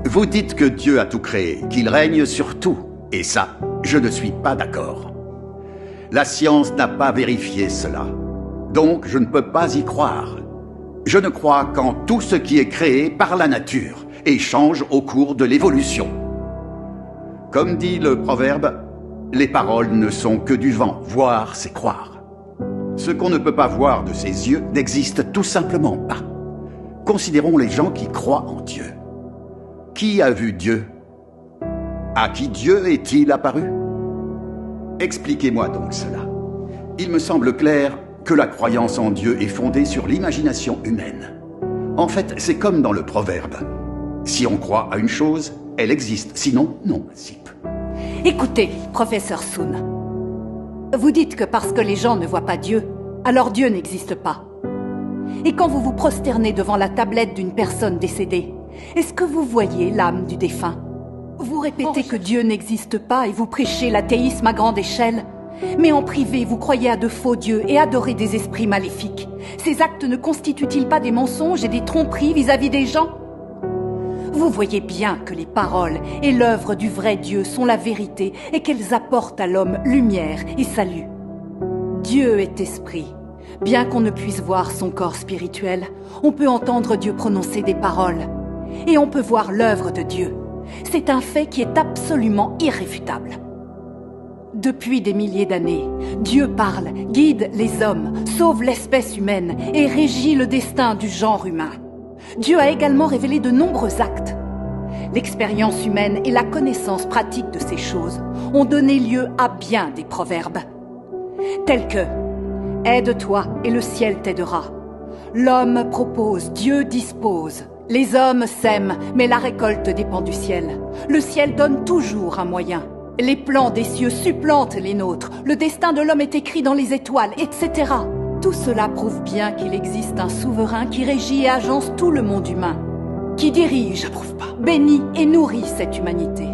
Vous dites que Dieu a tout créé, qu'il règne sur tout. Et ça, je ne suis pas d'accord. La science n'a pas vérifié cela. Donc, je ne peux pas y croire. Je ne crois qu'en tout ce qui est créé par la nature et change au cours de l'évolution. Comme dit le proverbe, les paroles ne sont que du vent, voir c'est croire. Ce qu'on ne peut pas voir de ses yeux n'existe tout simplement pas. Considérons les gens qui croient en Dieu. Qui a vu Dieu? À qui Dieu est-il apparu? Expliquez-moi donc cela. Il me semble clair que la croyance en Dieu est fondée sur l'imagination humaine. En fait, c'est comme dans le proverbe. Si on croit à une chose, elle existe. Sinon, non. Zip. Écoutez, professeur Sun. Vous dites que parce que les gens ne voient pas Dieu, alors Dieu n'existe pas. Et quand vous vous prosternez devant la tablette d'une personne décédée, est-ce que vous voyez l'âme du défunt? Vous répétez que Dieu n'existe pas et vous prêchez l'athéisme à grande échelle. Mais en privé, vous croyez à de faux dieux et adorez des esprits maléfiques. Ces actes ne constituent-ils pas des mensonges et des tromperies vis-à-vis des gens? Vous voyez bien que les paroles et l'œuvre du vrai Dieu sont la vérité et qu'elles apportent à l'homme lumière et salut. Dieu est esprit. Bien qu'on ne puisse voir son corps spirituel, on peut entendre Dieu prononcer des paroles. Et on peut voir l'œuvre de Dieu. C'est un fait qui est absolument irréfutable. Depuis des milliers d'années, Dieu parle, guide les hommes, sauve l'espèce humaine et régit le destin du genre humain. Dieu a également révélé de nombreux actes. L'expérience humaine et la connaissance pratique de ces choses ont donné lieu à bien des proverbes, tels que « Aide-toi et le ciel t'aidera »,« L'homme propose, Dieu dispose », « Les hommes sèment, mais la récolte dépend du ciel », « Le ciel donne toujours un moyen », « Les plans des cieux supplantent les nôtres », « Le destin de l'homme est écrit dans les étoiles, etc. Tout cela prouve bien qu'il existe un souverain qui régit et agence tout le monde humain, qui dirige, bénit et nourrit cette humanité.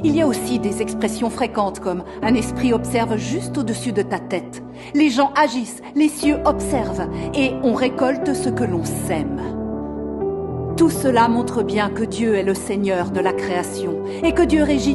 Il y a aussi des expressions fréquentes comme « un esprit observe juste au-dessus de ta tête »,« les gens agissent, les cieux observent » et « on récolte ce que l'on sème ». Tout cela montre bien que Dieu est le Seigneur de la création et que Dieu régit